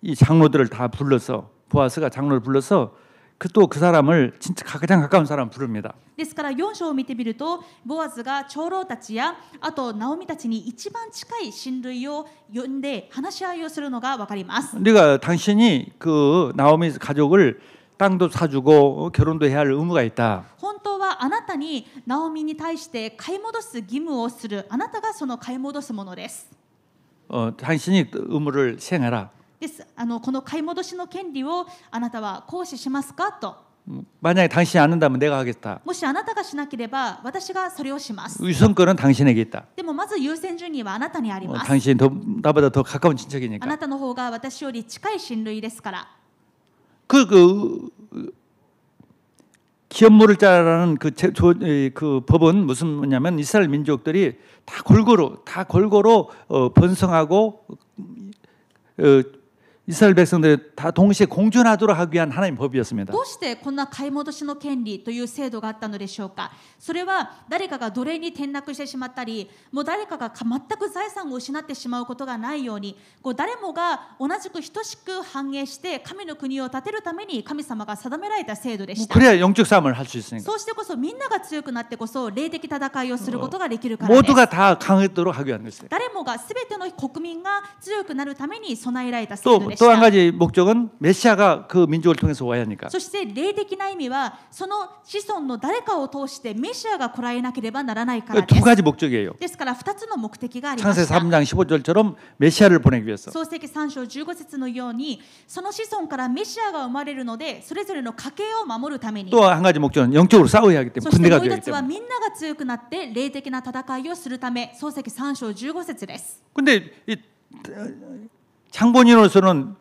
이 장로들을 다 불러서 보아스가 장로를 불러서 그 사람을 진짜 가장 가까운 사람 부릅니다. ですから4章を見てみると、ボアズが長老たちやあとナオミたちに一番近い親類を呼んで話し合いをするのが分かります。 네가 당신이 그 나오미 가족을 땅도 사주고 결혼도 해야 할 의무가 있다. 本当はあなたにナオミに対して買い戻す義務をする、あなたがその買い戻すものです。 당신이 의무를 시행해라. です。この買い戻しの権利をあなたは行使しますかと。 만약에 당신이 안 한다면 내가 하겠다. もしあなたがしなければ私がそれをします。 우선권은 당신에게 있다. でもまず優先順位はあなたにあります。 당신이 나보다 더 가까운 あ 친척이니까. なたの方が私より近い親類ですから。 기업물을 짜라는 그 법은 무슨 뭐냐면 이스라엘 민족들이 다 골고루 번성하고 이스라엘 백성들이 다 동시에 공존하도록 하기 위한 하나님의 법이었습니다. どうしてこんな買い戻しの権利という制度があったのでしょうか。それは誰かが奴隷に転落してしまったり、もう誰かが全く財産を失ってしまうことがないように、誰もが同じく等しく繁栄して神の国を建てるために神様が定められた制度でした。 그래야 영적 싸움을 할 수 있으니까. そうしてこそみんなが強くなってこそ霊的戦いをすることができるからです。 모두가 다 강하도록 하기 위한 것이에요. 誰もがすべての国民が強くなるために備えられた制度でした。 또 한 가지 목적은 메시아가 그 민족을 통해서 와야 하니까. そして霊的な意味はその子孫の誰かを通してメシアが来られなければならないからです。 두 가지 목적이에요. ですから2つの目的がありま 창세 した。 3장 15절처럼 메시아를 보내기 위해서. 創世記3章15節のようにその子孫からメシアが生まれるのでそれぞれの家系を守るために。 또 한 가지 목적은 영적으로 싸워야 하기 そ 때문에 して 군대가 もう 되기 一つは 때문에. みんなが強くなって霊的な戦いをするため。創世記3章15節です。 근데 이 장본인으로서는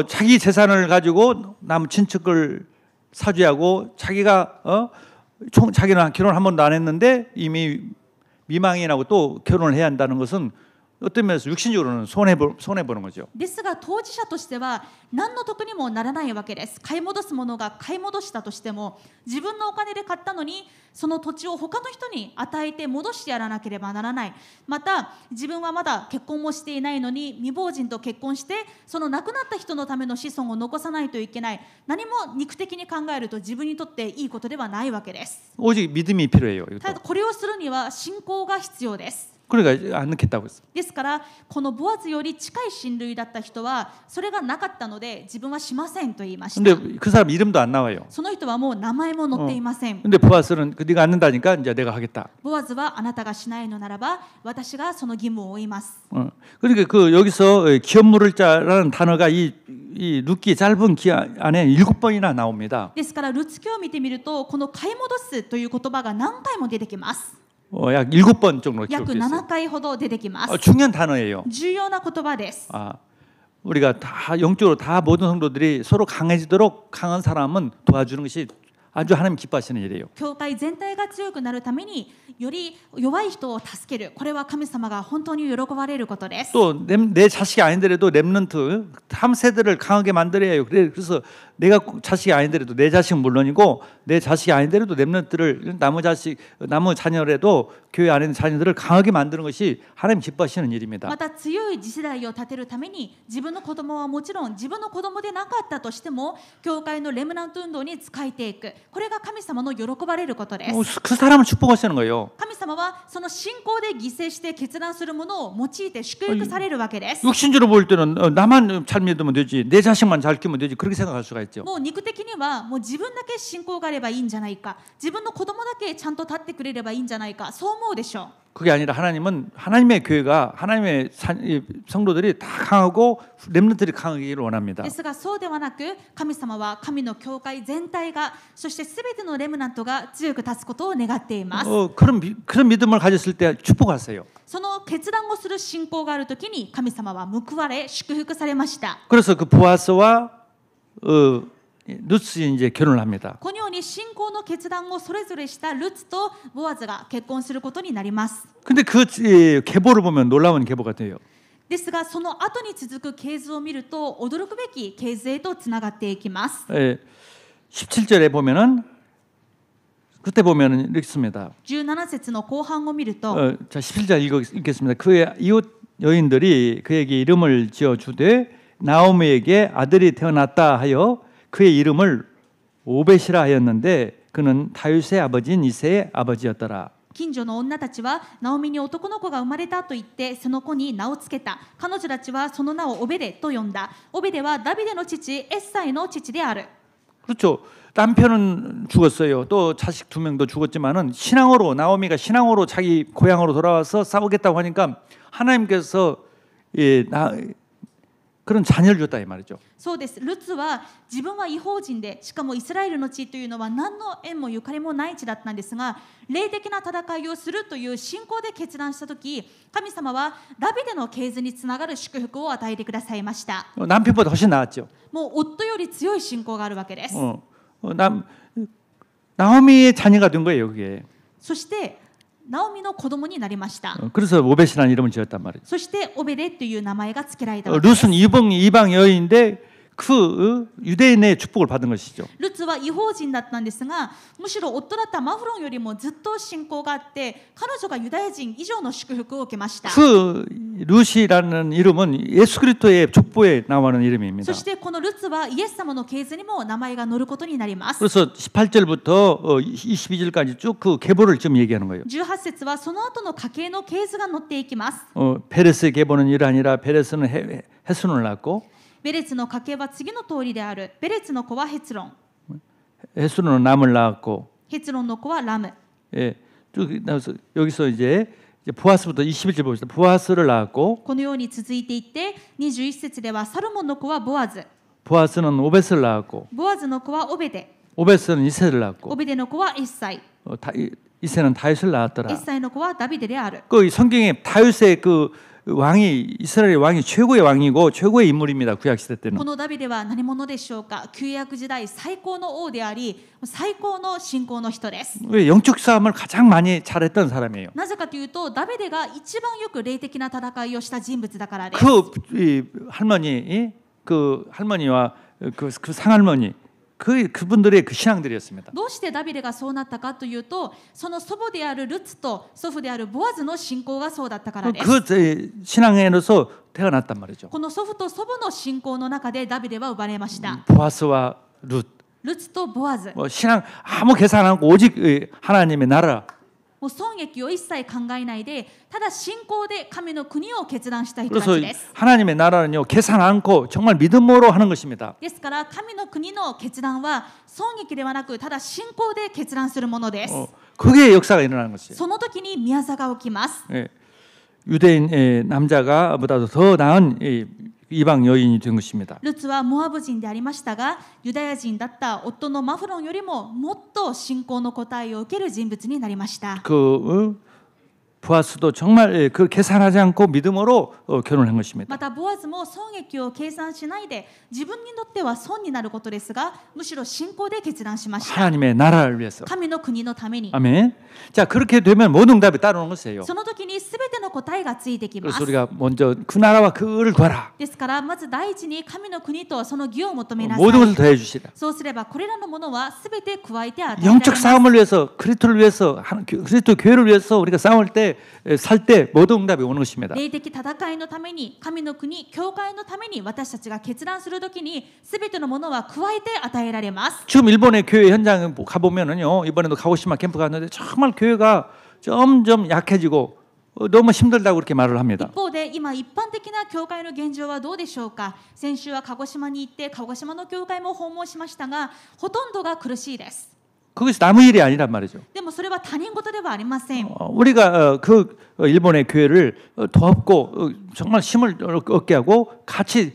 자기 재산을 가지고 남 친척을 사주하고 자기가 자기는 결혼 한 번도 안 했는데 이미 미망이 나고 또 결혼을 해야 한다는 것은 어떤 면에서 육신적으로는 손해 보는 거죠. ですが当事者としては何の得にもならないわけです。買い戻すものが買い戻したとしても自分のお金で買ったのにその土地を他の人に与えて戻してやらなければならない。また自分はまだ結婚もしていないのに未亡人と結婚してその亡くなった人のための子孫を残さないといけない。何も肉的に考えると自分にとっていいことではないわけです。 오직 믿음이 필요해요. ただこれをするには信仰が必要です。 그러니까 안 넣겠다고 했어요. ですからこのボアズより近い親類だった人はそれがなかったので自分はしませんと言いました。 근데 그 사람 이름도 안 나와요. その人はもう名前も載っていません。 근데 보아스는 네가 안 넣는다니까 이제 내가 하겠다. ボアズはあなたがしないのならば私がその義務を負います。 그러니까 그 여기서 기업물을 짜라는 단어가 이 룻기 짧은 기 안에 7번이나 나옵니다. ですからルツ記を見てみるとこの買い戻すという言葉が何回も出てきます。 약 7번 정도 約 기록됐어요. 7回ほど出てきます。 중요한 단어예요. 重要な言葉です。 우리가 다 영적으로 다 모든 성도들이 서로 강해지도록 강한 사람은 도와주는 것이 아주 하나님 기뻐하시는 일이에요. 教会全体が強くなるためにより弱い人を助ける、これは神様が本当に喜ばれることです。 또 내 자식이 아니더라도 렘넌트 3세대를 강하게 만들어야 해요. 그래서 내가 자식이 아니더라도 내 자식은 물론이고 내 자식이 아니더라도 렘넌트를 남은 자녀라도 교회 안에 있는 자녀들을 강하게 만드는 것이 하나님 기뻐하시는 일입니다. また強い次世代を立てるために自分の子供はもちろん自分の子供でなかったとしても教会のレムナント運動に使えていく、これが神様の喜ばれることです。 그 사람을 축복하시는 거예요. 神様はその信仰で犠牲して決断するものを用いて祝福されるわけです。 육신적으로 볼 때는 나만 잘 믿으면 되지, 내 자식만 잘 키우면 되지, 그렇게 생각할 수가 있죠. もう肉的にはもう自分だけ信仰があればいいんじゃないか、自分の子供だけちゃんと立ってくれればいいんじゃないか、そう思うでしょう。 그게 아니라 하나님은 하나님의 교회가 하나님의 성도들이 다 강하고 렘넌트들이 강하기를 원합니다. ですがそうではなく、神様は神の教会全体が、そしてすべてのレムナントが強く立つことを願っています。 그런 믿음을 가졌을 때 축복하세요. その決断をする信仰があるときに神様は報われ祝福されました。 그래서 그 보아스와 루스이 이제 결혼을 합니다. このように信仰の決断をそれぞれしたルツとボアズが結婚することになります。 근데 그 계보를 보면 놀라운 계보가 돼요. ですがその後に続く系図を見ると驚くべき系図へとつながっていきます。 17절에 보면은 그때 보면은 이렇게 씁니다. 17節の後半を見ると、 자 17절 읽겠습니다. 그의 이웃 여인들이 그에게 이름을 지어 주되 나오미에게 아들이 태어났다 하여 그의 이름을 오벳이라 하였는데 그는 다윗의 아버지인 이새의 아버지였더라. 近所の女たちはナオミに男の子が生まれたと言ってその子に名をつけた。彼女たちはその名をオベデと呼んだ。オベデはダビデの父エッサイの父である。 그렇죠. 남편은 죽었어요. 또 자식 2명도 죽었지만은 신앙으로 나오미가 신앙으로 자기 고향으로 돌아와서 싸우겠다고 하니까 하나님께서 그런 자녀를 줬다 이 말이죠. そうです。ルツは自分は異邦人で、しかもイスラエルの地というのは何の縁もゆかりもない地だったんですが、霊的な戦いをするという信仰で決断したとき、神様はダビデの系図につながる祝福を与えてくださいました。 남편보다 훨씬 나았죠. もう夫より強い信仰があるわけです。 나오미의 자녀가 된 거예요, 그게. そしてナオミの子供になりました。 그래서 오벳이라는 이름을 지었단 말이죠. そしてオベデという名前が付けられたわけです。 룻은 이방 여인인데 그 유대인의 축복을 받은 것이죠. ルツは異邦人だったんですが、むしろ夫だったマフロンよりもずっと信仰があって、彼女がユダヤ人以上の祝福を受けました。 그 룻이라는 이름은 예수 그리스도의 족보에 나오는 이름입니다. そしてこのルツはイエス様の系図にも名前が載ることになります。 그래서 18절부터 22절까지 쭉 그 계보를 지금 얘기하는 거예요. 18節はその後の家系の系図が載っていきます。 베레스의 계보는 이러하니라. 베레스는 헤순을 낳고 ベレツの家系は次の通りである。ベレツの子はヘツロン、 헤순은 람을 낳았고 ヘツロンの子はラム。 예, 쭉 나와서 여기서 이제 보아스부터 21절 봅시다. 보아스를 낳았고 このように続いていって21節ではサルモンの子はボアズ、 보아스는 오벳을 낳았고 ボアズの子はオベデ、 오벳은 이새를 낳았고 オベデの子はエッサイ、 이새는 다윗을 エ 낳았더라. ッサイの子はダビデである。 그 성경에 다윗의 그 왕이 이스라엘의 왕이 최고의 왕이고 최고의 인물입니다. 구약 시대 때는. このダビデは何者でしょうか。旧約時代最高の王であり、最高の信仰の人です。 왜 영적 싸움을 가장 많이 잘했던 사람이에요. なぜかというと、ダビデが一番よく霊的な戦いをした人物だからです。 그 할머니와 그 상할머니 그분들의 그 신앙들이었습니다. どうしてダビデがそうなったかというと、その祖母であるルツと祖父であるボアズの信仰がそうだったからです。 그 신앙에서 태어났단 말이죠. この祖父と祖母の信仰の中でダビデは生まれました。 보아스와 룻. ルツとボアズ。 신앙 아무 계산 안 하고 오직 하나님의 나라. もう損益を一切考えないで、ただ信仰で神の国を決断した人たちです。 하나님의 나라는요 계산 않고 정말 믿음으로 하는 것입니다. ですから神の国の決断は損益ではなく、ただ信仰で決断するものです。 그게 역사가 일어나는 것이에요. その時に宮座が起きます。 유대인 남자가 보다도 더 나은 이방 여인이 된 것입니다. ルツはモアブ人でありましたが、ユダヤ人だった夫のマフロンよりももっと信仰の答えを受ける人物になりました。 보아스도 정말 그 계산하지 않고 믿음으로 결혼한 것입니다. またボアズも損益を計算しないで自分にとっては損になることですがむしろ信仰で決断しました。 하나님의 나라를 위해서. 神の国のために。 아멘. 자, 그렇게 되면 모든 응답이 따르는 것이에요. その時に全ての答えがついてきます。 그래서 우리가 먼저 그 나라와 그 의를 구하라. ですからまず第一に神の国とその義を求めなさい。 모든 것을 더해 주시라. そうすればこれらのものは全て加えて与えられます。 영적 싸움을 위해서 그리스도를 위해서 그리스도 교회를 위해서 우리가 싸울 때 살 때 모든 응답이 오는 것입니다. 霊的戦いのために神の国教会のために私たちが決断するときに全てのものは加えて与えられます。 지금 일본의 교회 현장에 가보면은요, 이번에도 가고시마 캠프 갔는데 정말 교회가 점점 약해지고 너무 힘들다고 그렇게 말을 합니다. 一方で今一般的な教会の現状はどうでしょうか。先週は鹿児島に行って鹿児島の教会も訪問しましたがほとんどが苦しいです。 그것이 남의 일이 아니란 말이죠. でもそれは他人事ではありません。 우리가 그 일본의 교회를 돕고 정말 힘을 얻게 하고 같이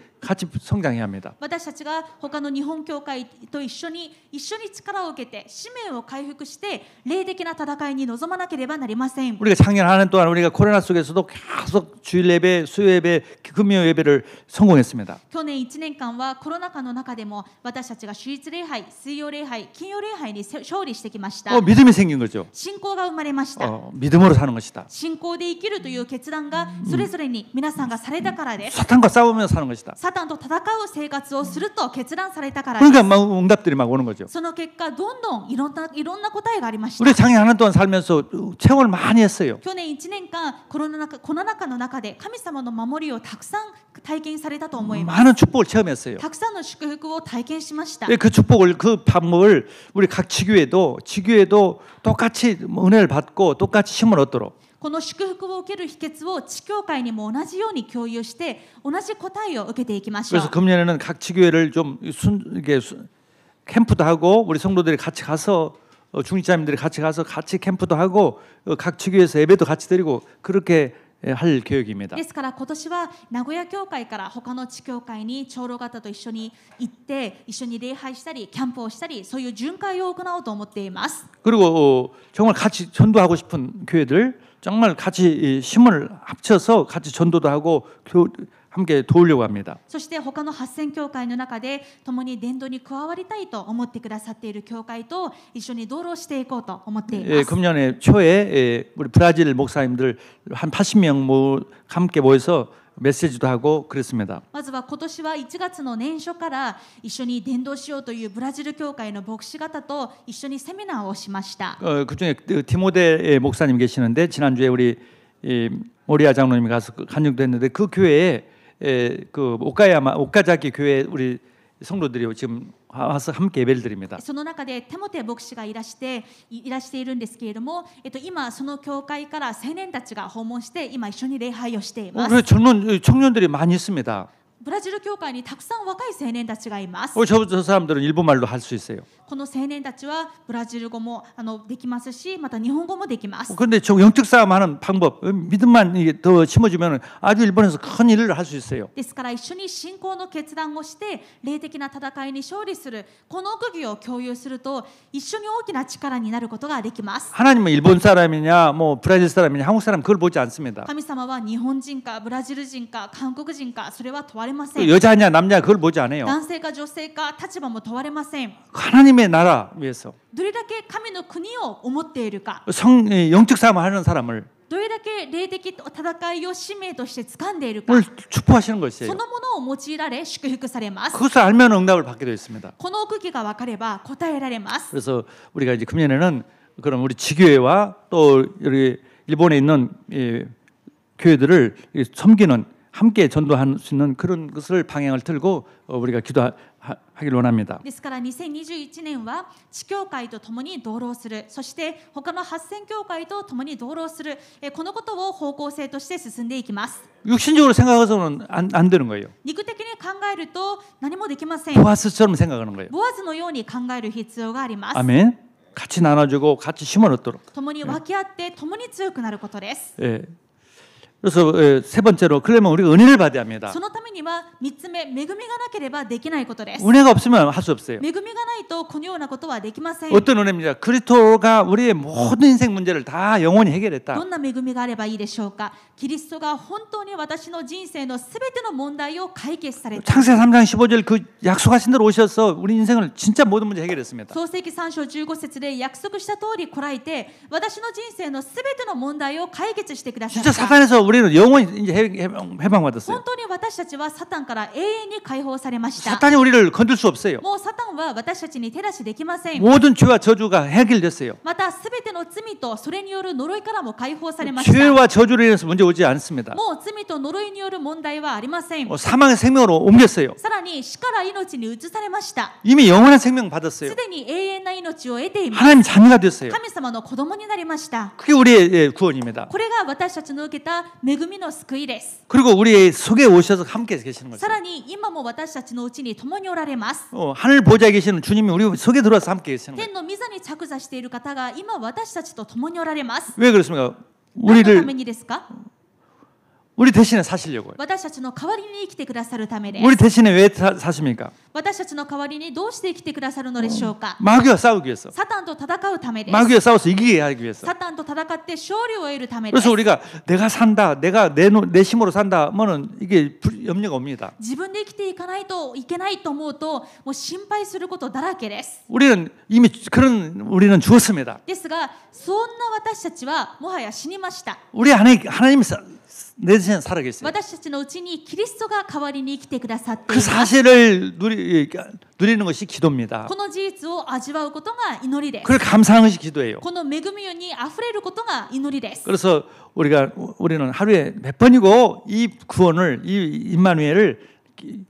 성장해야 합니다. 私たちが他の日本教会と一緒に力を受けて使命を回復して霊的な戦いに臨まなければなりません。 우리가 작년 한 해 동안 우리가 코로나 속에서도 계속 주일 예배, 수요 예배, 금요 예배를 성공했습니다. 去年1年間はコロナ禍の中でも私たちが主日礼拝、水曜礼拝、金曜礼拝に勝利してきました。 믿음이 생긴 거죠. 信仰が生まれました。 믿음으로 사는 것이다. 信仰で生きるという決断がそれぞれに皆さんがされたからです。 사탄과 싸우면서 사는 것이다. サタンと戦う生活をすると決断されたからです。 그러니까 막 응답들이 막 오는 거죠. その結果どんどんいろんな答えがありました。 우리 작년 한 해 동안 살면서 체험을 많이 했어요. 去年1年間コロナ禍の中で神様の守りをたくさん体験されたと思います。 많은 축복을 체험했어요. たくさんの祝福を体験しました。 그 축복을 그 방법을 우리 각 지교회도 똑같이 은혜를 받고 똑같이 힘을 얻도록 この祝福を受ける秘訣を地教会にも同じように共有して同じ答えを受けていきましょう。 그래서 금년에는 각 지교회를 좀 캠프도 하고 우리 성도들이 같이 가서 중직자님들이 같이 가서 같이 캠프도 하고 각 지교회에서 예배도 같이 드리고 그렇게 할 계획입니다. ですから今年は名古屋教会から他の地教会に長老方と一緒に行って一緒に礼拝したりキャンプをしたりそういう巡回を行おうと思っています。 그리고 정말 같이 전도하고 싶은 교회들 정말 같이 힘을 합쳐서 같이 전도도 하고 함께 도우려고 합니다. そして他の8000教会の中で共に伝道に加わりたいと思ってくださっている教会と一緒に同労していこうと思っています。 금년에 초에 우리 브라질 목사님들 한 80명 함께 모여서 메시지도 하고 그랬습니다. まずは今年は1月の年初から一緒に伝道しようというブラジル教会の牧師方と一緒にセミナーをしました。 그중에 디모데 목사님 계시는데 지난주에 우리 모리아 장로님이 가서 간증됐는데 그 교회에 그 오카자키 교회 우리 성도들이 지금 와서 함께 예배를 드립니다. その中でテモテ牧師がいらしているんですけれども、今その教会から青年たちが訪問して今一緒に礼拝をしています。 젊은 청년들이 많이 있습니다. ブラジル教会にたくさん若い青年たちがいます。 저 사람들은 일본말로 할 수 있어요. この青年たちはブラジル語もできますし、また日本語もできます。 그런데 영적 싸움하는 방법, 믿음만 더 심어주면 아주 일본에서 큰 일을 할 수 있어요. ですから一緒に信仰の決断をして霊的な戦いに勝利するこの奥義を共有すると一緒に大きな力になることができます。 하나님은 일본 사람이냐, 뭐 브라질 사람이냐, 한국 사람 그걸 보지 않습니다. 神様は日本人かブラジル人か韓国人かそれは問われません。 여자냐 남자 그걸 보지 않아요. 男性か女性か立場も問われません。 하나님의 나라 위해서 どれだけ神の国を思っているか、 영적 싸움을 하는 사람을 どれだけ霊的戦いを使命として掴んでいるか、 오늘 축복하시는 そ 것이에요. のものを用いられ祝福されます。 그것을 알면 응답을 받게 되어 있습니다. この奥義が分かれば答えられます。 그래서 우리가 이제 금년에는 그럼 우리 지교회와 또 여기 일본에 있는 교회들을 섬기는 함께 전도할 수 있는 그런 것을 방향을 틀고 우리가 기도하길 원합니다. ですから2021年は地教会と共に同労する、そして他の8000教会と共に同労する、このことを方向性として進んでいきます。 육신적으로 생각해서는 안 되는 거예요. 肉的に考えると何もできません。 보아스처럼 생각하는 거예요. ボアズのように考える必要があります。 아멘. 같이 나눠주고 같이 힘을 얻도록. 共に分け合って共に強くなることです。 예. 그래서 세 번째로 그러면 우리가 은혜를 받아야 합니다. そのためには3つ目、恵みがなければできないことです。 은혜가 없으면 할 수 없어요. 恵みがないとこのようなことはできません。 어떤 은혜입니까? 그리스도가 우리의 모든 인생 문제를 다 영원히 해결했다. どんな恵みがあればいいでしょうか。キリストが本当に私の人生のすべての問題を解決された。 창세기 3장 15절 그 약속하신 대로 오셔서 우리 인생을 진짜 모든 문제 해결했습니다. 創世記3章15節で約束した通り来られて、私の人生のすべての問題を解決してくださっ 진짜 た。 사탄에서 우리는 영원히 이제 해방받았어요. 本当に私たちはサタンから永遠に解放されました。 사탄이 우리를 건들 수 없어요. もうサタンは私たちに手出しできません。 모든 죄와 저주가 해결됐어요. またすべての罪とそれによる呪いからも解放されました。 죄와 저주로 인해서 문제 오지 않습니다. もう罪と呪いによる問題はありません。 사망의 생명으로 옮겼어요. さらに死から命に移されました。 이미 영원한 생명 받았어요. すでに永遠な命を得ています。 하나님 자녀가 됐어요. 神様の子供になりました。 그게 우리의 구원입니다. これが私たちの受けた恵みの救いです。 그리고 우리 속에 오셔서 함께 계시는 거죠. さらに今も私たちのうちに共におられます。 하늘 보좌에 계시는 주님이 우리 속에 들어와서 함께 계시는 거예요. 天の御座に着座している方が今私たちと共におられます。 왜 그렇습니까? 何のためにですか？ 우리 대신에 사시려고요. 私たちの代わりに生きてくださるためです。 우리 대신에 왜 사십니까? 私たちの代わりにどうして生きてくださるのでしょうか？ 마귀와 싸우기 위해서. サタンと戦うためです。 마귀와 싸워서 이기게 하기 위해서. サタンと戦って勝利を得るためです。 그래서 우리가 내가 산다, 내가 내 힘으로 산다, 뭐는 이게 염려가 옵니다. 自分で生きていかないといけないと思うと、もう心配することだらけです。 우리는 이미 우리는 죽었습니다. ですが、そんな私たちはもはや死にました。 우리 안에 하나님이 내 대신 살아계세요. 私たちのうちにキリストが代わりに生きてくださってい 그 ます。 사실을 누리는 것이 기도입니다. この事実を味わうことが祈りです。 그걸 감사하는 것이 기도예요. この恵みにあふれることが祈りです。 그래서 우리는 하루에 몇 번이고 이 구원을 이 임마누엘을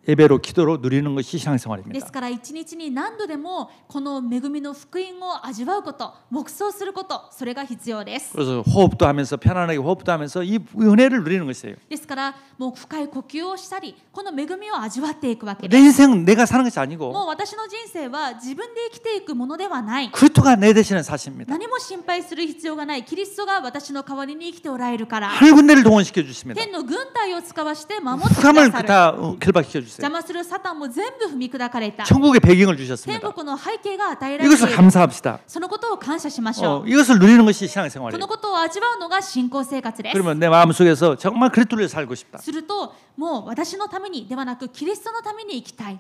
예배로 기도로 누리는 것이 で 신앙생활입니다. すから一日に何度でもこの恵みの福音を味わうこと、黙想すること、それが必要です。 그래서 호흡도 하면서 편안하게 호흡도 하면서 이 은혜를 누리는 것이에요. ですからもう深い呼吸をしたり、この恵みを味わっていくわけ 내 です。 인생은 내가 사는 것이 も 아니고 う私の人生は自分で生きていくものではない。 그리스도가 내 대신에 사십니다. 何も心配する必要がない。キリストが私の代わりに生きておられるから。 하늘 군대를 동원시켜 주십니다. 天の軍隊を使わして守ってくだ 흑암을 さる。 다 결박시켜 주세요. 邪魔するサタンも全部踏み砕かれた。 천국의 배경을 天 주셨습니다. 国の背景が与えられてい 이것을 る。 감사합시다. そのことを感謝しましょう。 이것을 누리는 것이 こ 신앙생활이에요. のことを味わうのが信仰生活です。 그러면 내 마음속에서 정말 그리스도를 살고 싶다. するともう私のためにではなくキリストのために生きたい。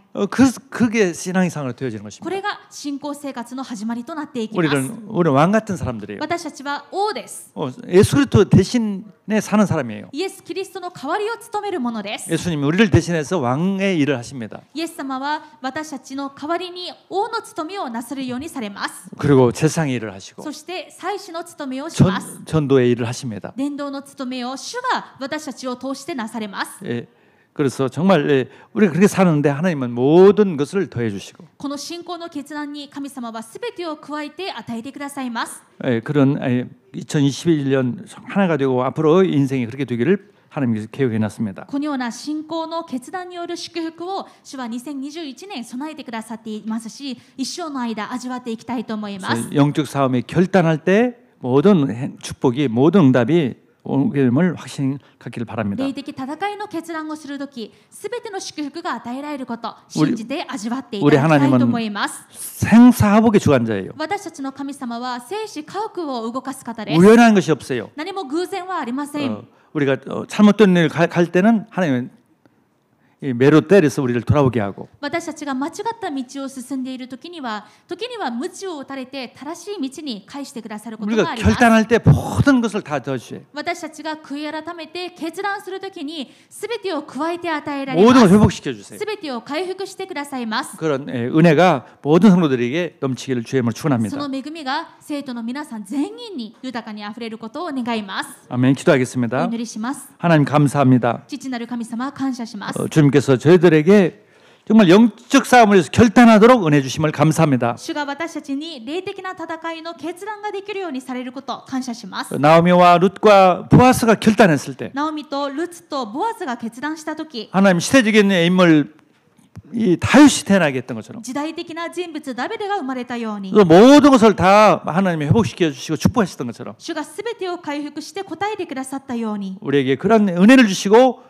그게 신앙생활로 되어지는 こ 것입니다. れが信仰生活の始まりとなっていきます。 우리는 왕 같은 사람들이에요. 私たちは王です。 예수 그리스도 대신에 사는 사람이에요. イエス・キリストの代わりを務めるものです。 예수님이 우리를 대신해서 왕의 일을 하십니다. イエス様は私たちの代わりに王の務めをなさるようにされます。 그리고 제사장의 일을 하시고 そして祭司の務めをします。 전도의 일을 하십니다. 伝道の務めを主が私たちを通してなされます。 그래서 정말 우리가 그렇게 사는데 하나님은 모든 것을 더해 주시고 この信仰の決断に神様はすべてを加えて与えてくださいます。 그런 2021년 하나가 되고 앞으로 인생이 그렇게 되기를 하나님께서 계획해 놨습니다. このような信仰の決断による祝福を主は2021年備えてくださっていますし、一生の間味わっていきたいと思います。 영적 싸움에 결단할 때 모든 축복이 모든 응답이 오게 됨을 확신 갖기를 바랍니다. 霊的戦いの決断をするとき、すべての祝福が与えられること、信じて味わっていただきたいと思います。 생사화복의 주관자예요. 私たちの神様は生死家屋を動かす方です。 우연한 것이 없어요. 何も偶然はありません。 우리가 잘못된 일을 갈 때는 하나님은 매로 때려서 우리를 돌아오게 하고 私たちが間違った道を進んでいる時には鞭を打たれて正しい道に返してくださることが 우리가 あります。 결단할 때 모든 것을 다 더주셔요. 私たちが悔い改めて決断するときに全てを加えて与えられま 모든 걸 す。 회복시켜 주세요. 全てを回復してくださいます。 그런 은혜가 모든 성도들에게 넘치기를 주의 이름으로 そ 축원합니다. の恵みが生徒の皆さん全員に豊かにあふれることを願います。 아멘. お 기도하겠습니다. 祈りします。 하나님 감사합니다. 父なる神様感謝します。 주님께서 저희들에게 정말 영적 싸움을 위해서 결단하도록 은혜 주심을 감사합니다. 主が私たちに霊的な戦いの決断ができるようにされることを感謝します。 나오미와 룻과 보아스가 결단했을 때 ナオミとルツとボアズが決断したとき、 하나님 시대적인 인물 이 다윗이 태어나게 했던 것처럼 時代的な人物ダビデが生まれたように 또 모든 것을 다 하나님이 회복시켜 주시고 축복하셨던 것처럼 主がすべてを回復して答えてくださったように 우리에게 그런 은혜를 주시고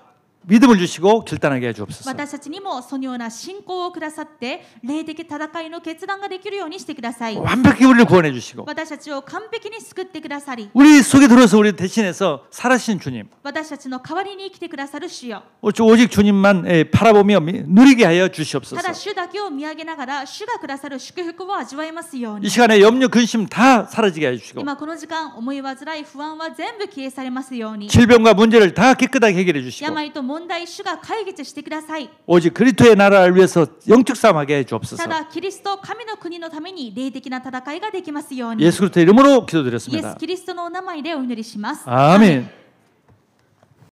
믿음을 주시고 결단하게 해 주옵소서. 私たちにもそのような信仰をくださって霊的戦いの決断ができるようにしてください 완벽히 우리를 구원해 주시고 私たちを完璧に救ってくださり 우리 속에 들어서 우리 대신해서 살아신 주님 私たちの代わりに生きてくださる主よ 오직 주님만 바라보며 누리게 하여 た 주시옵소서. だ主だけを見上げながら主がくださる祝福を味わえますよう 이 に 시간에 염려 근심 다 사라지게 해 주시고 今この時間思い煩い不安は全部消えされますように 질병과 문제를 다 깨끗하게 해결해 주시고 病と問題主が解決してください 오직 그리스도의 나라를 위해서 영적 싸움하게 해 た 주옵소서. だキリスト神の国のために霊的な戦いができますように 예수 그리스도 이름으로 イエス 기도드렸습니다. キリストのお名前でお祈りします。 아멘.